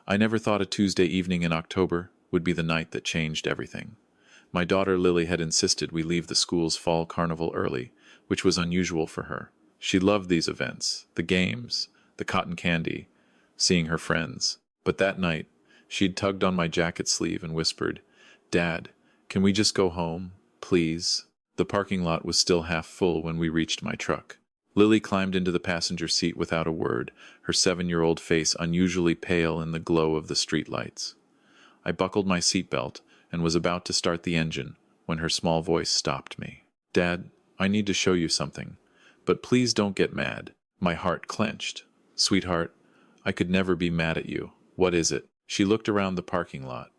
I never thought a Tuesday evening in October would be the night that changed everything. My daughter Lily had insisted we leave the school's fall carnival early, which was unusual for her. She loved these events, the games, the cotton candy, seeing her friends. But that night, she'd tugged on my jacket sleeve and whispered, "Dad, can we just go home, please?" The parking lot was still half full when we reached my truck. Lily climbed into the passenger seat without a word, her 7-year-old face unusually pale in the glow of the streetlights. I buckled my seatbelt and was about to start the engine when her small voice stopped me. "Dad, I need to show you something, but please don't get mad." My heart clenched. "Sweetheart, I could never be mad at you. What is it?" She looked around the parking lot,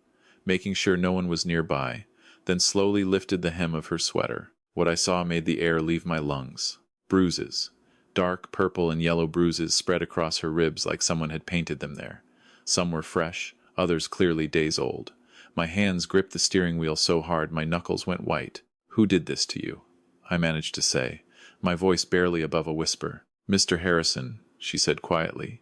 making sure no one was nearby, then slowly lifted the hem of her sweater. What I saw made the air leave my lungs. Bruises. Dark purple and yellow bruises spread across her ribs like someone had painted them there. Some were fresh, others clearly days old. My hands gripped the steering wheel so hard my knuckles went white. "Who did this to you?" I managed to say, my voice barely above a whisper. "Mr. Harrison," she said quietly.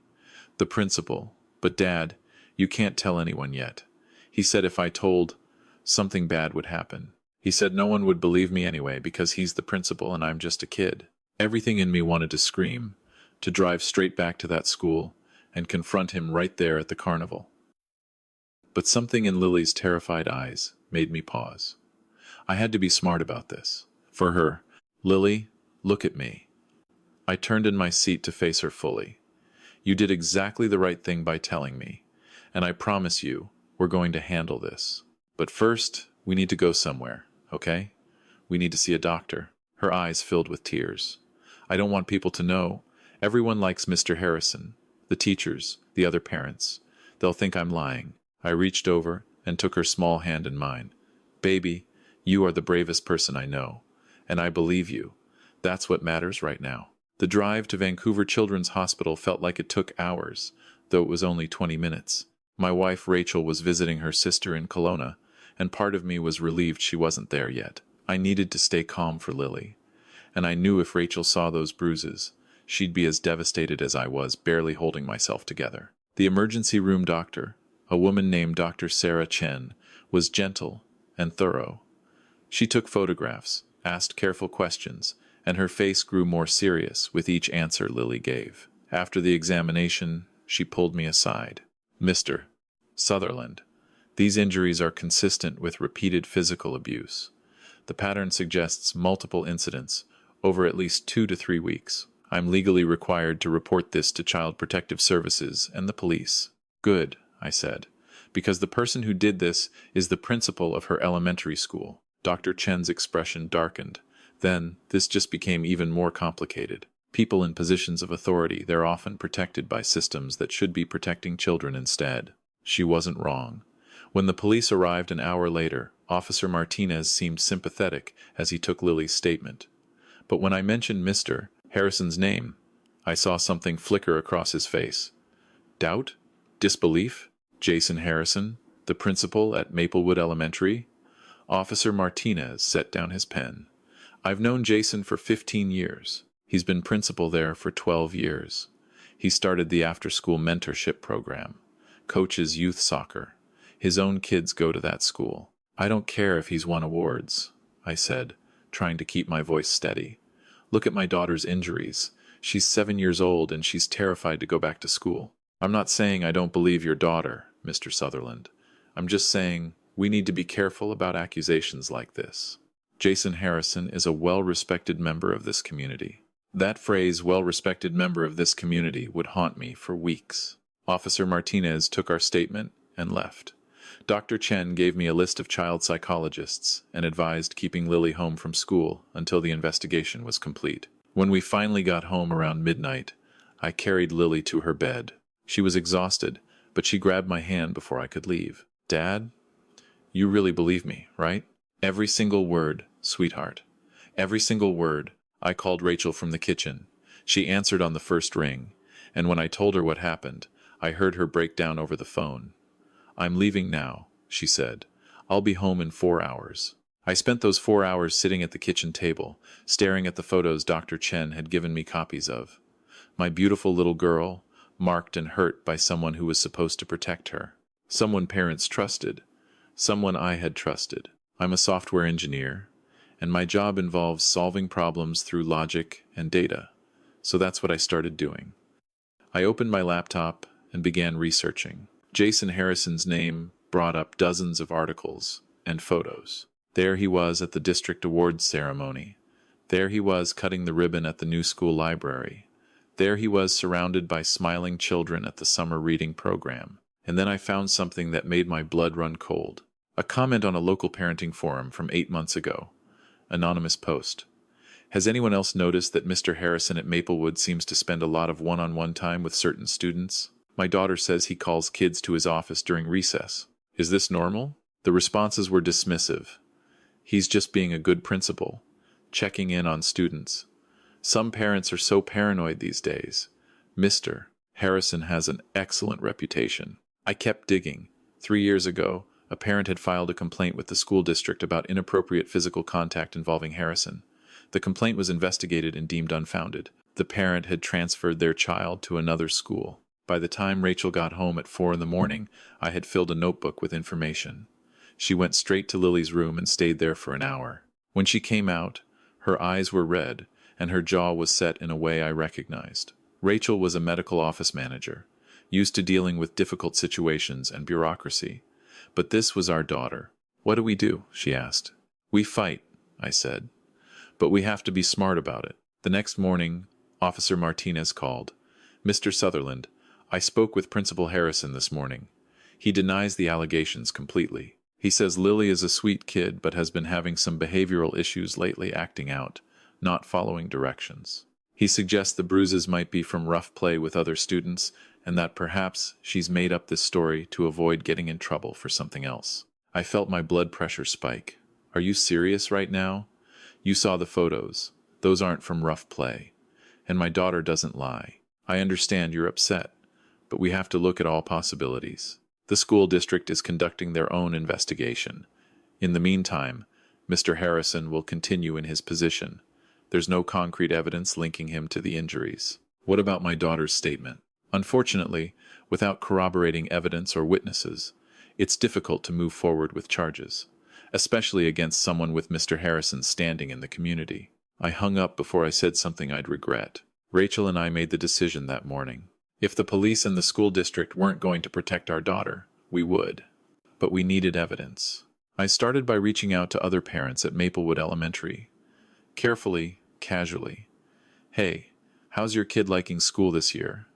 "The principal. But Dad, you can't tell anyone yet. He said if I told, something bad would happen. He said no one would believe me anyway because he's the principal and I'm just a kid." Everything in me wanted to scream, to drive straight back to that school and confront him right there at the carnival. But something in Lily's terrified eyes made me pause. I had to be smart about this. For her, "Lily, look at me." I turned in my seat to face her fully. "You did exactly the right thing by telling me, and I promise you, we're going to handle this. But first, we need to go somewhere, okay? We need to see a doctor." Her eyes filled with tears. "I don't want people to know. Everyone likes Mr. Harrison. The teachers, the other parents. They'll think I'm lying." I reached over and took her small hand in mine. "Baby, you are the bravest person I know, and I believe you. That's what matters right now." The drive to Vancouver Children's Hospital felt like it took hours, though it was only 20 minutes. My wife Rachel was visiting her sister in Kelowna, and part of me was relieved she wasn't there yet. I needed to stay calm for Lily, and I knew if Rachel saw those bruises, she'd be as devastated as I was, barely holding myself together. The emergency room doctor, a woman named Dr. Sarah Chen, was gentle and thorough. She took photographs, asked careful questions, and her face grew more serious with each answer Lily gave. After the examination, she pulled me aside. "Mr. Sutherland, these injuries are consistent with repeated physical abuse. The pattern suggests multiple incidents over at least 2 to 3 weeks. I'm legally required to report this to Child Protective Services and the police." "Good," I said, "because the person who did this is the principal of her elementary school." Dr. Chen's expression darkened. Then, this just became even more complicated. People in positions of authority, they're often protected by systems that should be protecting children instead. She wasn't wrong. When the police arrived an hour later, Officer Martinez seemed sympathetic as he took Lily's statement. But when I mentioned Mr. Harrison's name, I saw something flicker across his face. Doubt? Disbelief? Jason Harrison, the principal at Maplewood Elementary? Officer Martinez set down his pen. "I've known Jason for 15 years. He's been principal there for 12 years. He started the after-school mentorship program, coaches youth soccer. His own kids go to that school. I don't care if he's won awards," I said, trying to keep my voice steady. "Look at my daughter's injuries. She's 7 years old and she's terrified to go back to school. I'm not saying I don't believe your daughter, Mr. Sutherland. I'm just saying we need to be careful about accusations like this. Jason Harrison is a well-respected member of this community." That phrase, "well-respected member of this community," would haunt me for weeks. Officer Martinez took our statement and left. Dr. Chen gave me a list of child psychologists and advised keeping Lily home from school until the investigation was complete. When we finally got home around midnight, I carried Lily to her bed. She was exhausted, but she grabbed my hand before I could leave. "Dad, you really believe me, right?" "Every single word, sweetheart. Every single word." I called Rachel from the kitchen. She answered on the first ring, and when I told her what happened, I heard her break down over the phone. "I'm leaving now," she said. "I'll be home in 4 hours." I spent those 4 hours sitting at the kitchen table, staring at the photos Dr. Chen had given me copies of. My beautiful little girl, marked and hurt by someone who was supposed to protect her. Someone parents trusted. Someone I had trusted. I'm a software engineer, and my job involves solving problems through logic and data. So that's what I started doing. I opened my laptop and began researching. Jason Harrison's name brought up dozens of articles and photos. There he was at the district awards ceremony. There he was cutting the ribbon at the new school library. There he was surrounded by smiling children at the summer reading program. And then I found something that made my blood run cold. A comment on a local parenting forum from 8 months ago. Anonymous post. Has anyone else noticed that Mr. Harrison at Maplewood seems to spend a lot of one-on-one time with certain students? My daughter says he calls kids to his office during recess. Is this normal? The responses were dismissive. He's just being a good principal, checking in on students. Some parents are so paranoid these days. Mr. Harrison has an excellent reputation. I kept digging. 3 years ago, a parent had filed a complaint with the school district about inappropriate physical contact involving Harrison. The complaint was investigated and deemed unfounded. The parent had transferred their child to another school. By the time Rachel got home at 4 in the morning, I had filled a notebook with information. She went straight to Lily's room and stayed there for an hour. When she came out, her eyes were red, and her jaw was set in a way I recognized. Rachel was a medical office manager, used to dealing with difficult situations and bureaucracy. But this was our daughter. What do we do? She asked. We fight, I said. But we have to be smart about it. The next morning, Officer Martinez called. Mr. Sutherland, I spoke with Principal Harrison this morning. He denies the allegations completely. He says Lily is a sweet kid but has been having some behavioral issues lately, acting out, not following directions. He suggests the bruises might be from rough play with other students and that perhaps she's made up this story to avoid getting in trouble for something else. I felt my blood pressure spike. Are you serious right now? You saw the photos. Those aren't from rough play. And my daughter doesn't lie. I understand you're upset, but we have to look at all possibilities. The school district is conducting their own investigation. In the meantime, Mr. Harrison will continue in his position. There's no concrete evidence linking him to the injuries. What about my daughter's statement? Unfortunately, without corroborating evidence or witnesses, it's difficult to move forward with charges, especially against someone with Mr. Harrison's standing in the community. I hung up before I said something I'd regret. Rachel and I made the decision that morning. If the police and the school district weren't going to protect our daughter, we would. But we needed evidence. I started by reaching out to other parents at Maplewood Elementary. Carefully, casually. Hey, how's your kid liking school this year?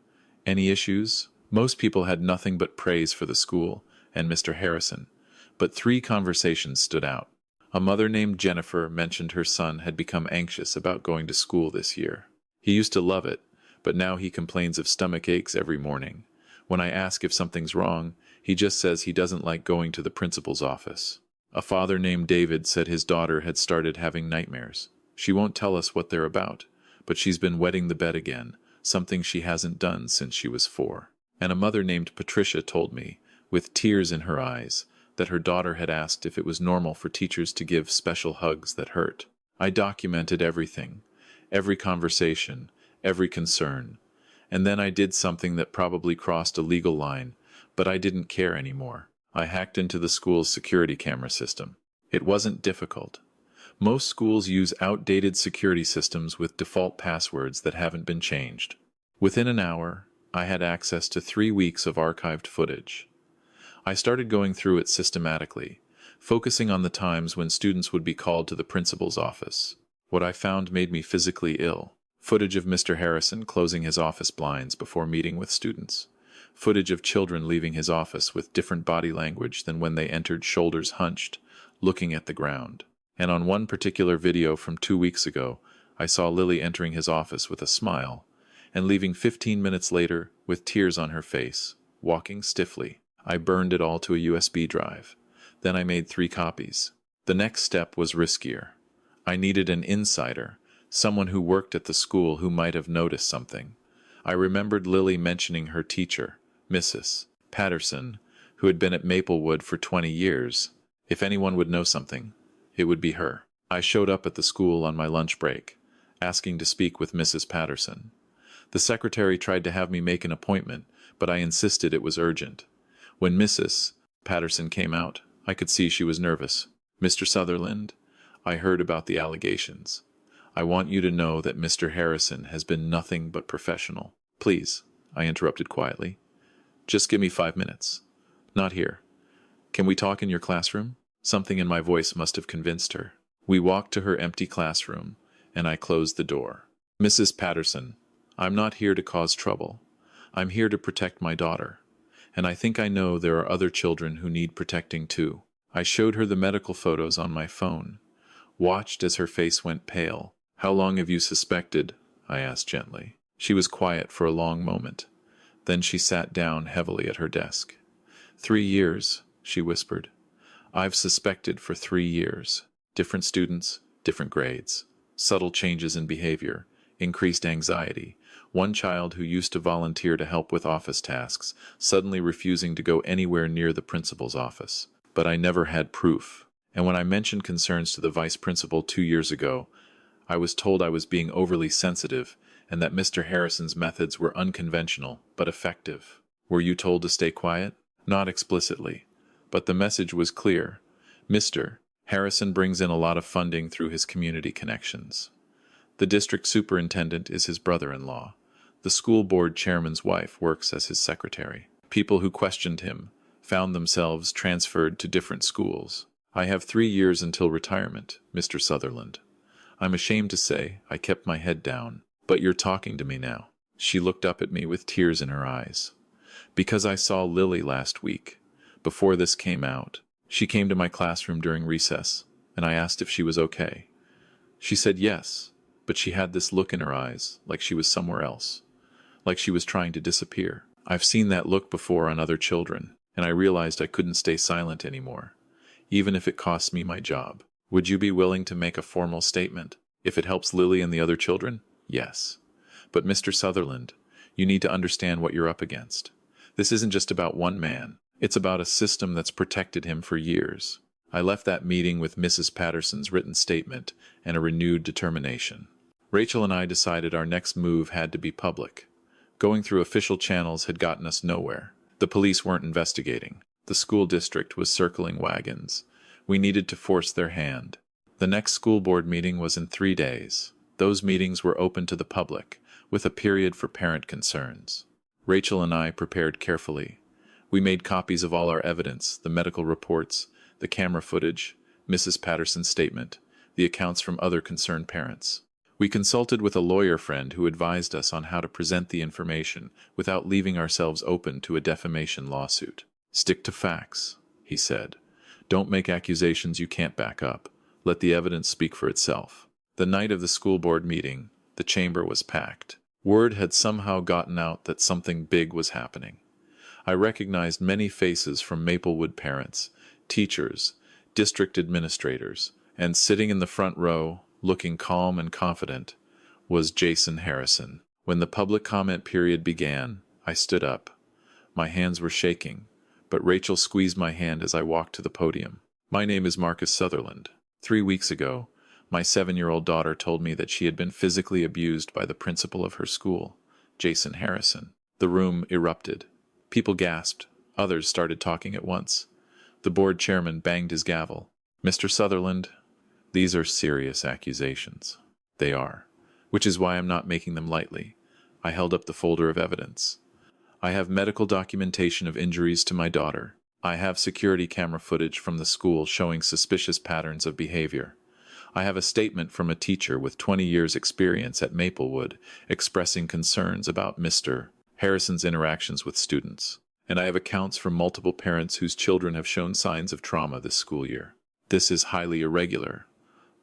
Any issues? Most people had nothing but praise for the school and Mr. Harrison, but 3 conversations stood out. A mother named Jennifer mentioned her son had become anxious about going to school this year. He used to love it, but now he complains of stomach aches every morning. When I ask if something's wrong, he just says he doesn't like going to the principal's office. A father named David said his daughter had started having nightmares. She won't tell us what they're about, but she's been wetting the bed again, something she hasn't done since she was 4. And a mother named Patricia told me, with tears in her eyes, that her daughter had asked if it was normal for teachers to give special hugs that hurt. I documented everything, every conversation, every concern. And then I did something that probably crossed a legal line, but I didn't care anymore. I hacked into the school's security camera system. It wasn't difficult. Most schools use outdated security systems with default passwords that haven't been changed. Within an hour, I had access to 3 weeks of archived footage. I started going through it systematically, focusing on the times when students would be called to the principal's office. What I found made me physically ill. Footage of Mr. Harrison closing his office blinds before meeting with students. Footage of children leaving his office with different body language than when they entered, shoulders hunched, looking at the ground. And on one particular video from 2 weeks ago, I saw Lily entering his office with a smile, and leaving 15 minutes later with tears on her face, walking stiffly. I burned it all to a USB drive. Then I made 3 copies. The next step was riskier. I needed an insider, someone who worked at the school who might have noticed something. I remembered Lily mentioning her teacher, Mrs. Patterson, who had been at Maplewood for 20 years. If anyone would know something, it would be her. I showed up at the school on my lunch break, asking to speak with Mrs. Patterson. The secretary tried to have me make an appointment, but I insisted it was urgent. When Mrs. Patterson came out, I could see she was nervous. "Mr. Sutherland, I heard about the allegations. I want you to know that Mr. Harrison has been nothing but professional." "Please," I interrupted quietly. "Just give me 5 minutes." "Not here. Can we talk in your classroom?" Something in my voice must have convinced her. We walked to her empty classroom, and I closed the door. "Mrs. Patterson, I'm not here to cause trouble. I'm here to protect my daughter. And I think I know there are other children who need protecting too." I showed her the medical photos on my phone, watched as her face went pale. "How long have you suspected?" I asked gently. She was quiet for a long moment. Then she sat down heavily at her desk. 3 years, she whispered. "I've suspected for 3 years. Different students, different grades, subtle changes in behavior, increased anxiety. One child who used to volunteer to help with office tasks, suddenly refusing to go anywhere near the principal's office. But I never had proof. And when I mentioned concerns to the vice principal 2 years ago, I was told I was being overly sensitive and that Mr. Harrison's methods were unconventional but effective." "Were you told to stay quiet?" "Not explicitly, but the message was clear. Mr. Harrison brings in a lot of funding through his community connections. The district superintendent is his brother-in-law. The school board chairman's wife works as his secretary. People who questioned him found themselves transferred to different schools. I have 3 years until retirement, Mr. Sutherland. I'm ashamed to say I kept my head down. But you're talking to me now." She looked up at me with tears in her eyes. "Because I saw Lily last week, before this came out. She came to my classroom during recess, and I asked if she was okay. She said yes, but she had this look in her eyes, like she was somewhere else, like she was trying to disappear. I've seen that look before on other children, and I realized I couldn't stay silent anymore, even if it costs me my job." "Would you be willing to make a formal statement, if it helps Lily and the other children?" "Yes. But Mr. Sutherland, you need to understand what you're up against. This isn't just about one man. It's about a system that's protected him for years." I left that meeting with Mrs. Patterson's written statement and a renewed determination. Rachel and I decided our next move had to be public. Going through official channels had gotten us nowhere. The police weren't investigating. The school district was circling wagons. We needed to force their hand. The next school board meeting was in 3 days. Those meetings were open to the public, with a period for parent concerns. Rachel and I prepared carefully. We made copies of all our evidence, the medical reports, the camera footage, Mrs. Patterson's statement, the accounts from other concerned parents. We consulted with a lawyer friend who advised us on how to present the information without leaving ourselves open to a defamation lawsuit. "Stick to facts," he said. "Don't make accusations you can't back up. Let the evidence speak for itself." The night of the school board meeting, the chamber was packed. Word had somehow gotten out that something big was happening. I recognized many faces from Maplewood parents, teachers, district administrators, and sitting in the front row, looking calm and confident, was Jason Harrison. When the public comment period began, I stood up. My hands were shaking, but Rachel squeezed my hand as I walked to the podium. "My name is Marcus Sutherland. 3 weeks ago, my 7-year-old daughter told me that she had been physically abused by the principal of her school, Jason Harrison." The room erupted. People gasped. Others started talking at once. The board chairman banged his gavel. "Mr. Sutherland, these are serious accusations." "They are, which is why I'm not making them lightly." I held up the folder of evidence. "I have medical documentation of injuries to my daughter. I have security camera footage from the school showing suspicious patterns of behavior. I have a statement from a teacher with 20 years' experience at Maplewood expressing concerns about Mr. Harrison's interactions with students. And I have accounts from multiple parents whose children have shown signs of trauma this school year." "This is highly irregular,"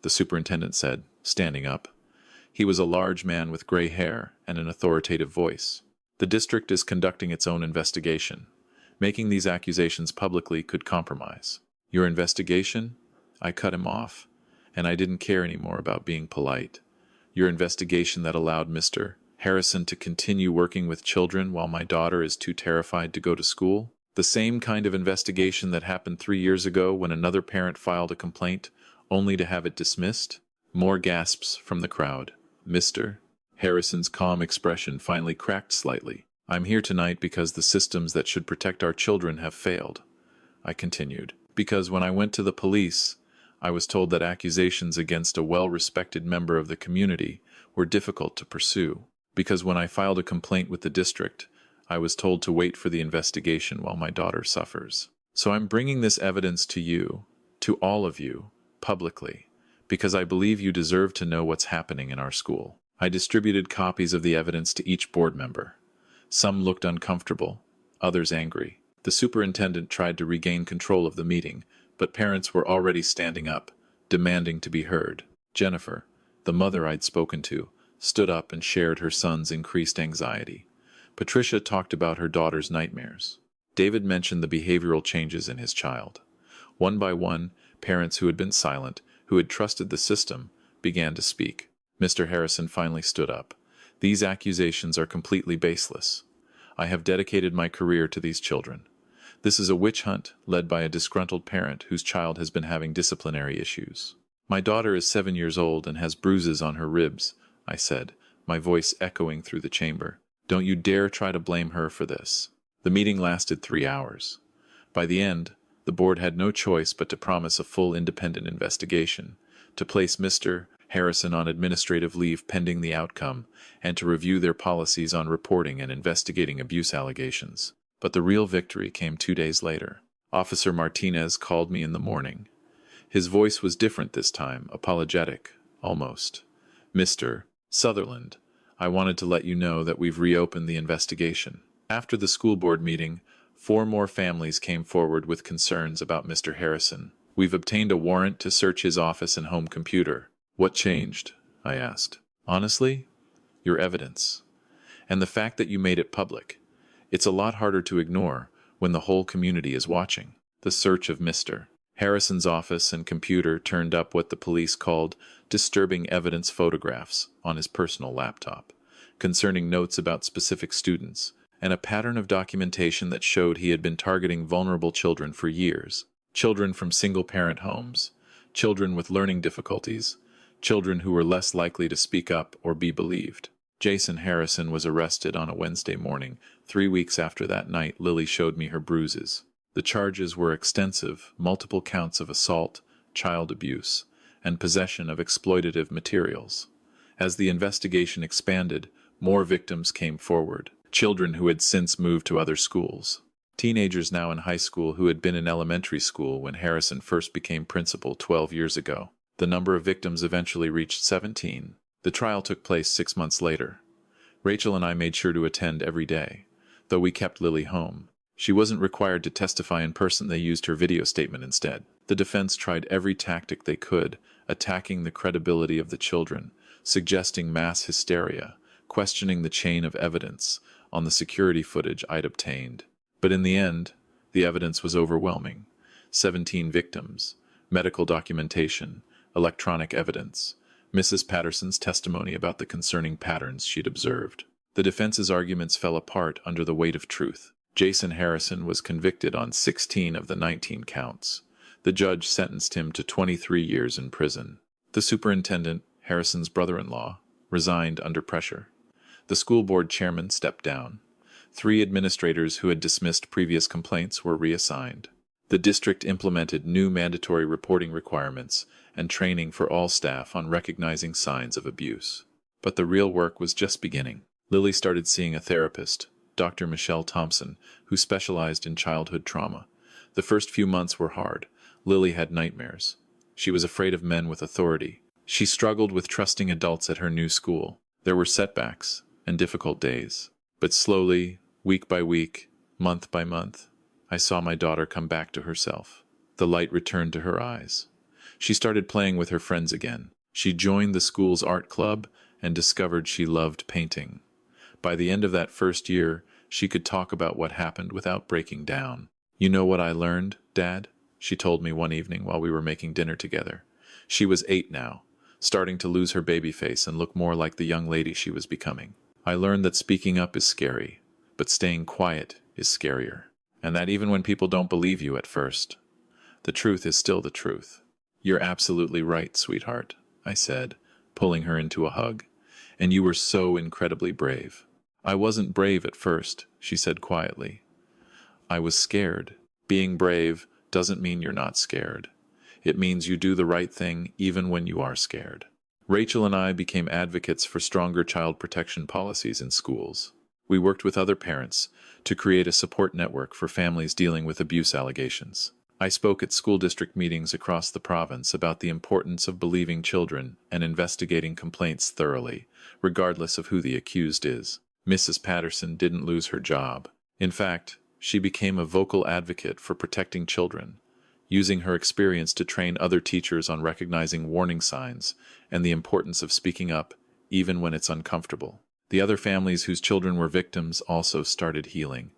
the superintendent said, standing up. He was a large man with gray hair and an authoritative voice. "The district is conducting its own investigation. Making these accusations publicly could compromise." "Your investigation?" I cut him off, and I didn't care anymore about being polite. "Your investigation that allowed Mr. Harrison to continue working with children while my daughter is too terrified to go to school? The same kind of investigation that happened 3 years ago when another parent filed a complaint, only to have it dismissed?" More gasps from the crowd. "Mr. Harrison's calm expression finally cracked slightly. I'm here tonight because the systems that should protect our children have failed, I continued. Because when I went to the police, I was told that accusations against a well-respected member of the community were difficult to pursue. Because when I filed a complaint with the district, I was told to wait for the investigation while my daughter suffers. So I'm bringing this evidence to you, to all of you, publicly, because I believe you deserve to know what's happening in our school. I distributed copies of the evidence to each board member. Some looked uncomfortable, others angry. The superintendent tried to regain control of the meeting, but parents were already standing up, demanding to be heard. Jennifer, the mother I'd spoken to, stood up and shared her son's increased anxiety. Patricia talked about her daughter's nightmares. David mentioned the behavioral changes in his child. One by one, parents who had been silent, who had trusted the system, began to speak. Mr. Harrison finally stood up. These accusations are completely baseless. I have dedicated my career to these children. This is a witch hunt led by a disgruntled parent whose child has been having disciplinary issues. My daughter is 7 years old and has bruises on her ribs, I said, my voice echoing through the chamber. Don't you dare try to blame her for this. The meeting lasted 3 hours. By the end, the board had no choice but to promise a full independent investigation, to place Mr. Harrison on administrative leave pending the outcome, and to review their policies on reporting and investigating abuse allegations. But the real victory came 2 days later. Officer Martinez called me in the morning. His voice was different this time, apologetic, almost. Mr. Sutherland, I wanted to let you know that we've reopened the investigation. After the school board meeting, 4 more families came forward with concerns about Mr. Harrison. We've obtained a warrant to search his office and home computer. What changed? I asked. Honestly, your evidence. And the fact that you made it public. It's a lot harder to ignore when the whole community is watching. The search of Mr. Harrison's office and computer turned up what the police called disturbing evidence photographs on his personal laptop, concerning notes about specific students, and a pattern of documentation that showed he had been targeting vulnerable children for years. Children from single-parent homes, children with learning difficulties, children who were less likely to speak up or be believed. Jason Harrison was arrested on a Wednesday morning. 3 weeks after that night, Lily showed me her bruises. The charges were extensive, multiple counts of assault, child abuse, and possession of exploitative materials. As the investigation expanded, more victims came forward, children who had since moved to other schools. Teenagers now in high school who had been in elementary school when Harrison first became principal 12 years ago. The number of victims eventually reached 17. The trial took place 6 months later. Rachel and I made sure to attend every day, though we kept Lily home. She wasn't required to testify in person. They used her video statement instead. The defense tried every tactic they could, attacking the credibility of the children, suggesting mass hysteria, questioning the chain of evidence on the security footage I'd obtained. But in the end, the evidence was overwhelming. 17 victims, medical documentation, electronic evidence, Mrs. Patterson's testimony about the concerning patterns she'd observed. The defense's arguments fell apart under the weight of truth. Jason Harrison was convicted on 16 of the 19 counts. The judge sentenced him to 23 years in prison. The superintendent, Harrison's brother-in-law, resigned under pressure. The school board chairman stepped down. 3 administrators who had dismissed previous complaints were reassigned. The district implemented new mandatory reporting requirements and training for all staff on recognizing signs of abuse. But the real work was just beginning. Lily started seeing a therapist, Dr. Michelle Thompson, who specialized in childhood trauma. The first few months were hard. Lily had nightmares. She was afraid of men with authority. She struggled with trusting adults at her new school. There were setbacks and difficult days. But slowly, week by week, month by month, I saw my daughter come back to herself. The light returned to her eyes. She started playing with her friends again. She joined the school's art club and discovered she loved painting. By the end of that first year, she could talk about what happened without breaking down. You know what I learned, Dad? She told me one evening while we were making dinner together. She was 8 now, starting to lose her baby face and look more like the young lady she was becoming. I learned that speaking up is scary, but staying quiet is scarier. And that even when people don't believe you at first, the truth is still the truth. You're absolutely right, sweetheart, I said, pulling her into a hug. And you were so incredibly brave. I wasn't brave at first, she said quietly. I was scared. Being brave doesn't mean you're not scared. It means you do the right thing even when you are scared. Rachel and I became advocates for stronger child protection policies in schools. We worked with other parents to create a support network for families dealing with abuse allegations. I spoke at school district meetings across the province about the importance of believing children and investigating complaints thoroughly, regardless of who the accused is. Mrs. Patterson didn't lose her job. In fact, she became a vocal advocate for protecting children, using her experience to train other teachers on recognizing warning signs and the importance of speaking up, even when it's uncomfortable. The other families whose children were victims also started healing.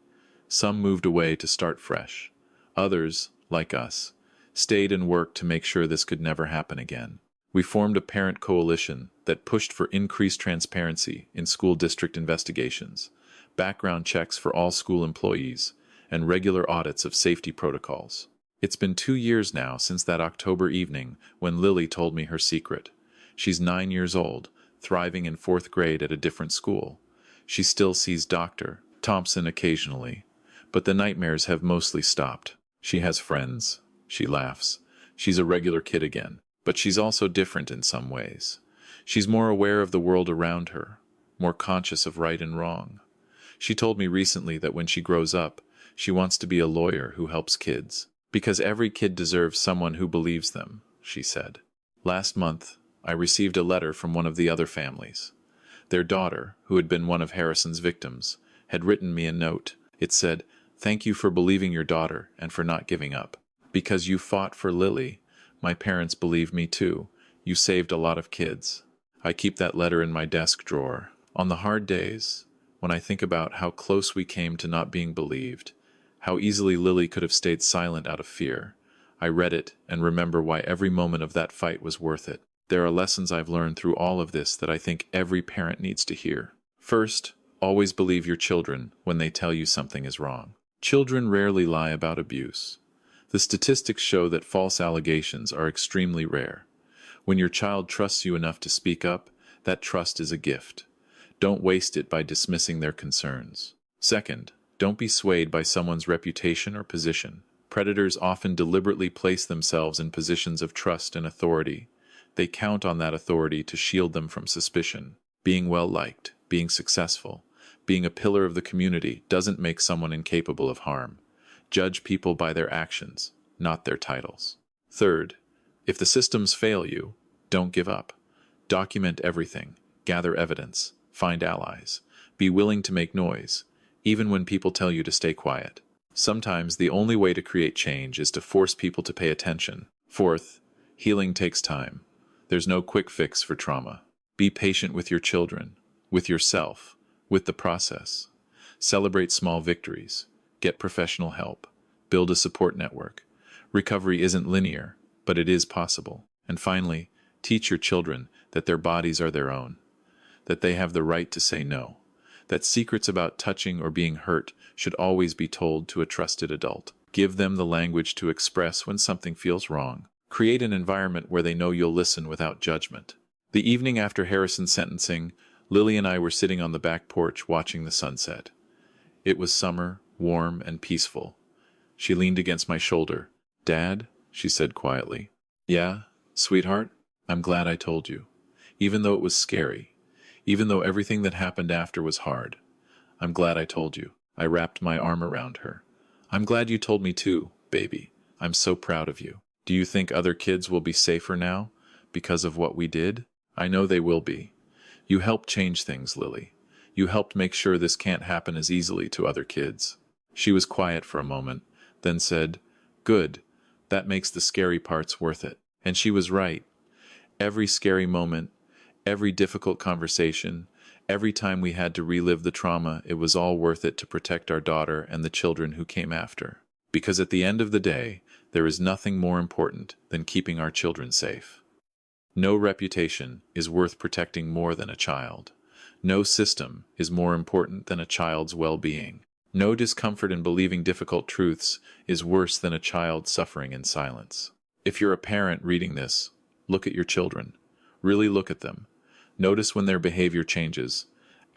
Some moved away to start fresh. Others, like us, stayed and worked to make sure this could never happen again. We formed a parent coalition that pushed for increased transparency in school district investigations, background checks for all school employees, and regular audits of safety protocols. It's been 2 years now since that October evening when Lily told me her secret. She's 9 years old, thriving in 4th grade at a different school. She still sees Dr. Thompson occasionally, but the nightmares have mostly stopped. She has friends. She laughs. She's a regular kid again. But she's also different in some ways. She's more aware of the world around her, more conscious of right and wrong. She told me recently that when she grows up, she wants to be a lawyer who helps kids. Because every kid deserves someone who believes them, she said. Last month, I received a letter from one of the other families. Their daughter, who had been one of Harrison's victims, had written me a note. It said, "Thank you for believing your daughter and for not giving up. Because you fought for Lily, my parents believe me too. You saved a lot of kids." I keep that letter in my desk drawer. On the hard days, when I think about how close we came to not being believed, how easily Lily could have stayed silent out of fear, I read it and remember why every moment of that fight was worth it. There are lessons I've learned through all of this that I think every parent needs to hear. First, always believe your children when they tell you something is wrong. Children rarely lie about abuse. The statistics show that false allegations are extremely rare. When your child trusts you enough to speak up, that trust is a gift. Don't waste it by dismissing their concerns. Second, don't be swayed by someone's reputation or position. Predators often deliberately place themselves in positions of trust and authority. They count on that authority to shield them from suspicion. Being well-liked, being successful, being a pillar of the community doesn't make someone incapable of harm. Judge people by their actions, not their titles. Third, if the systems fail you, don't give up. Document everything, gather evidence, find allies, be willing to make noise, even when people tell you to stay quiet. Sometimes the only way to create change is to force people to pay attention. Fourth, healing takes time. There's no quick fix for trauma. Be patient with your children, with yourself, with the process. Celebrate small victories. Get professional help. Build a support network. Recovery isn't linear, but it is possible. And finally, teach your children that their bodies are their own, that they have the right to say no, that secrets about touching or being hurt should always be told to a trusted adult. Give them the language to express when something feels wrong. Create an environment where they know you'll listen without judgment. The evening after Harrison's sentencing, Lily and I were sitting on the back porch watching the sunset. It was summer, warm and peaceful. She leaned against my shoulder. "Dad," she said quietly. "Yeah, sweetheart? I'm glad I told you. Even though it was scary. Even though everything that happened after was hard. I'm glad I told you." I wrapped my arm around her. "I'm glad you told me too, baby. I'm so proud of you. Do you think other kids will be safer now because of what we did? I know they will be. You helped change things, Lily. You helped make sure this can't happen as easily to other kids." She was quiet for a moment, then said, "Good. That makes the scary parts worth it." And she was right. Every scary moment, every difficult conversation, every time we had to relive the trauma, it was all worth it to protect our daughter and the children who came after. Because at the end of the day, there is nothing more important than keeping our children safe. No reputation is worth protecting more than a child. No system is more important than a child's well-being. No discomfort in believing difficult truths is worse than a child suffering in silence. If you're a parent reading this, look at your children. Really look at them. Notice when their behavior changes.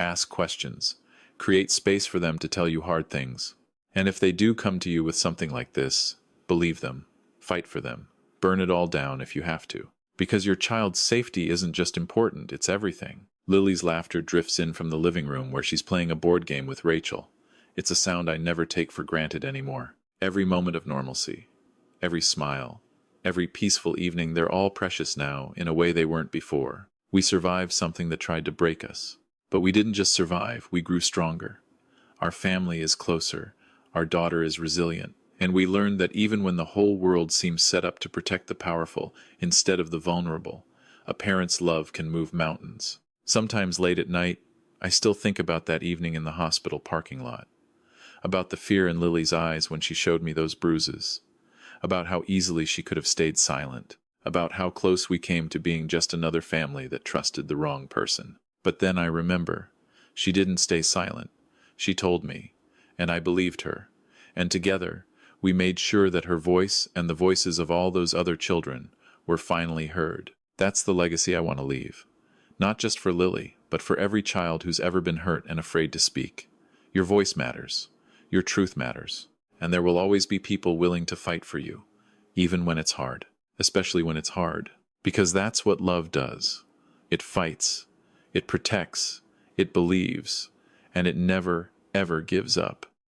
Ask questions. Create space for them to tell you hard things. And if they do come to you with something like this, believe them. Fight for them. Burn it all down if you have to. Because your child's safety isn't just important, it's everything. Lily's laughter drifts in from the living room where she's playing a board game with Rachel. It's a sound I never take for granted anymore. Every moment of normalcy, every smile, every peaceful evening, they're all precious now in a way they weren't before. We survived something that tried to break us. But we didn't just survive, we grew stronger. Our family is closer, our daughter is resilient, and we learned that even when the whole world seems set up to protect the powerful instead of the vulnerable, a parent's love can move mountains. Sometimes late at night, I still think about that evening in the hospital parking lot, about the fear in Lily's eyes when she showed me those bruises, about how easily she could have stayed silent, about how close we came to being just another family that trusted the wrong person. But then I remember, she didn't stay silent. She told me, and I believed her, and together we made sure that her voice and the voices of all those other children were finally heard. That's the legacy I want to leave. Not just for Lily, but for every child who's ever been hurt and afraid to speak. Your voice matters. Your truth matters. And there will always be people willing to fight for you, even when it's hard. Especially when it's hard. Because that's what love does. It fights. It protects. It believes. And it never, ever gives up.